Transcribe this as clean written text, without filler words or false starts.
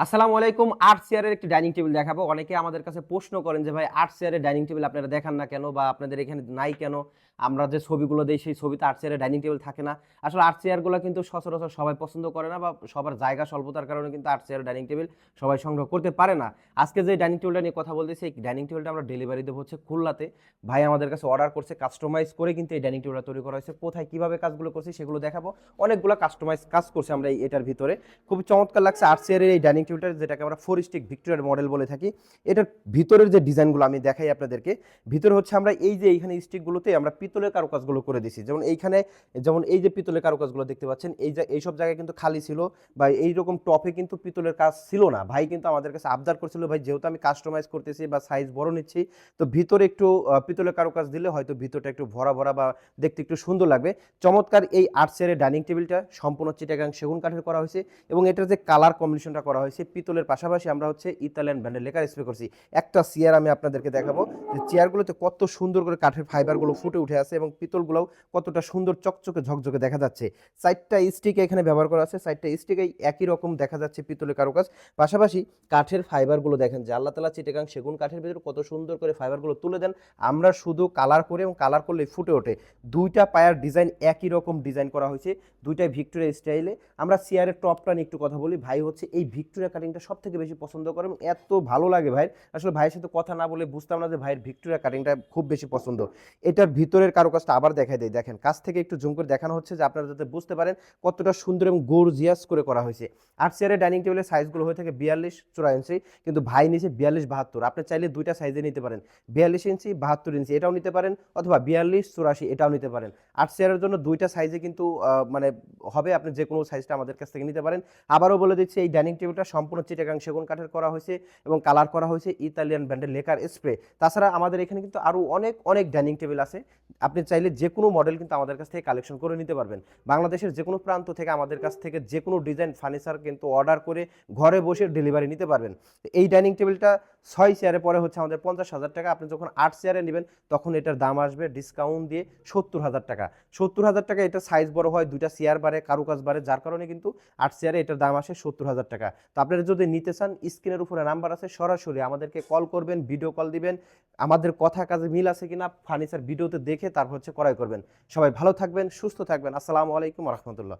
আসসালামু আলাইকুম। ৮ চেয়ারের একটি ডাইনিং টেবিল দেখাবো। অনেকে আমাদের কাছে প্রশ্ন করেন যে, "ভাই ৮ চেয়ারের ডাইনিং টেবিল আপনারা দেখান না কেন? বা আপনাদের এখানে নাই কেন? আমরা যে ছবিগুলো দেই, সেই ছবিতে ৮ চেয়ারের ডাইনিং টেবিল থাকে না।" আসলে ৮ চেয়ারগুলা কিন্তু সচরাচর সবাই পছন্দ করে না বা সবার জায়গা স্বল্পতার কারণে কিন্তু ৮ চেয়ারের ডাইনিং টেবিল সবাই সংগ্রহ করতে পারে না। আজকে যে ডাইনিং টেবিলটা নিয়ে কথা বলতেছি, এই ডাইনিং টেবিলটা আমরা ডেলিভারি দেবো হচ্ছে খুলনাতে। ভাই আমাদের কাছে অর্ডার করছে, কাস্টমাইজ করে কিন্তু এই ডাইনিং টেবিলটা তৈরি করা হয়েছে। কোথায় কিভাবে কাজগুলো করছি সেগুলো দেখাবো। অনেকগুলা কাস্টমাইজ কাজ করছি আমরা এটার ভিতরে। খুবই চমৎকার লাগছে ৮ চেয়ারের এই ডাইনিং টেবিলটা, যেটাকে আমরা 4 স্টিক ভিক্টোরিয়ার মডেল বলে থাকি। এটার ভিতরের যে ডিজাইনগুলো আমি দেখাই আপনাদেরকে। ভিতরে হচ্ছে আমরা এই যে এইখানে স্টিকগুলোতে আমরা পিতলের কারুকাজগুলো করে দিছি। যেমন এইখানে, যেমন এই যে পিতলের কারুকাজগুলো দেখতে পাচ্ছেন, এই যে এইসব জায়গায় কিন্তু খালি ছিল বা এইরকম টপে কিন্তু পিতলের কাজ ছিল না। ভাই কিন্তু আমাদের কাছে আবদার করছিল, ভাই যেহেতু আমি কাস্টমাইজ করতেছি বা সাইজ বড় নিচ্ছি, তো ভিতরে একটু পিতলের কারুকাজ দিলে হয়তো ভিতরটা একটু ভরা ভরা বা দেখতে একটু সুন্দর লাগবে। চমৎকার এই ৮ চেয়ারের ডাইনিং টেবিলটা সম্পূর্ণ চিটাগাং সেগুন কাঠের করা হয়েছে এবং এটার যে কালার কম্বিনেশনটা করা হয়েছে পিতলের পাশাপাশি আমরা হচ্ছে ইতালিয়ান ব্র্যান্ডের লেকার স্প্রে করছি। একটা চেয়ার আমি আপনাদেরকে দেখাবো যে চেয়ারগুলোতে কত সুন্দর করে কাঠের ফাইবারগুলো ফুটে উঠে আছে এবং পিতলগুলোও কতটা সুন্দর চকচকে ঝকঝকে দেখা যাচ্ছে। 4টা স্টিক এখানে ব্যবহার করা আছে, 4টা স্টিকেই একই রকম দেখা যাচ্ছে পিতলের কারুকাজ। পাশাপাশি কাঠের ফাইবারগুলো দেখেন যে আল্লাহ তাআলা চিটাগাং সেগুন কাঠের ভিতরে কত সুন্দর করে ফাইবারগুলো তুলে দেন। আমরা শুধু কালার করে এবং কালার করলেই ফুটে ওঠে। দুইটা পায়ার ডিজাইন একই রকম ডিজাইন করা হয়েছে, দুইটাই ভিক্টোরিয়া স্টাইলে। আমরা চেয়ারের টপটা নিয়ে একটু কথা বলি। ভাই হচ্ছে এই ভিক্টোরিয়া কাটিংটা সব থেকে বেশি পছন্দ করে এবং এত ভালো লাগে ভাই, আসলে ভাইয়ের সাথে কথা না বলে বুঝতাম না যে ভাইয়ের ভিক্টোরিয়া কাটিংটা খুব বেশি পছন্দ। এটার ভিতরের কারুকাজটা আবার দেখাই দেয়, দেখেন কাছ থেকে একটু জুম করে দেখানো হচ্ছে যে আপনারা যাতে বুঝতে পারেন কতটা সুন্দর এবং গর্জিয়াস করে করা হয়েছে। ৮ চেয়ারের ডাইনিং টেবিলের সাইজগুলো হয়ে থাকে ৪২-৪৪ ইঞ্চি, কিন্তু ভাই নিচে ৪২-৭২। আপনি চাইলে দুইটা সাইজে নিতে পারেন, ৪২ ইঞ্চি ৭২ ইঞ্চি এটাও নিতে পারেন, অথবা ৪২-৮৪ এটাও নিতে পারেন। ৮ চেয়ারের জন্য দুইটা সাইজে কিন্তু মানে হবে, আপনি যে কোনো সাইজটা আমাদের কাছ থেকে নিতে পারেন। আবারও বলে দিচ্ছি, এই ডাইনিং টেবিলটা সম্পূর্ণ চিটাগাং সেগুন কাঠের করা হয়েছে এবং কালার করা হয়েছে ইতালিয়ান ব্র্যান্ডের লেকার স্প্রে। তাছাড়া আমাদের এখানে কিন্তু আরও অনেক অনেক ডাইনিং টেবিল আছে, আপনি চাইলে যে কোনো মডেল কিন্তু আমাদের কাছ থেকে কালেকশন করে নিতে পারবেন। বাংলাদেশের যে কোনো প্রান্ত থেকে আমাদের কাছ থেকে যে কোনো ডিজাইন ফার্নিচার কিন্তু অর্ডার করে ঘরে বসে ডেলিভারি নিতে পারবেন। এই ডাইনিং টেবিলটা 6 চেয়ারে পরে হচ্ছে আমাদের 50,000 টাকা। আপনি যখন 8 চেয়ারে নেবেন তখন এটার দাম আসবে ডিসকাউন্ট দিয়ে 70,000 টাকা। 70,000 টাকা, এটা সাইজ বড় হয়, দুইটা চেয়ার বাড়ে, কারুকাজ বাড়ে, যার কারণে কিন্তু ৮ চেয়ারে এটার দাম আসে 70,000 টাকা। তো আপনারা যদি নিতে চান, স্ক্রিনের উপরে নাম্বার আছে, সরাসরি আমাদেরকে কল করবেন, ভিডিও কল দিবেন। আমাদের কথা কাজে মিল আছে কিনা ফার্নিচার ভিডিওতে দেখে তারপর হচ্ছে ক্রয় করবেন। সবাই ভালো থাকবেন, সুস্থ থাকবেন। আসসালামু আলাইকুম ওয়া রাহমাতুল্লাহ।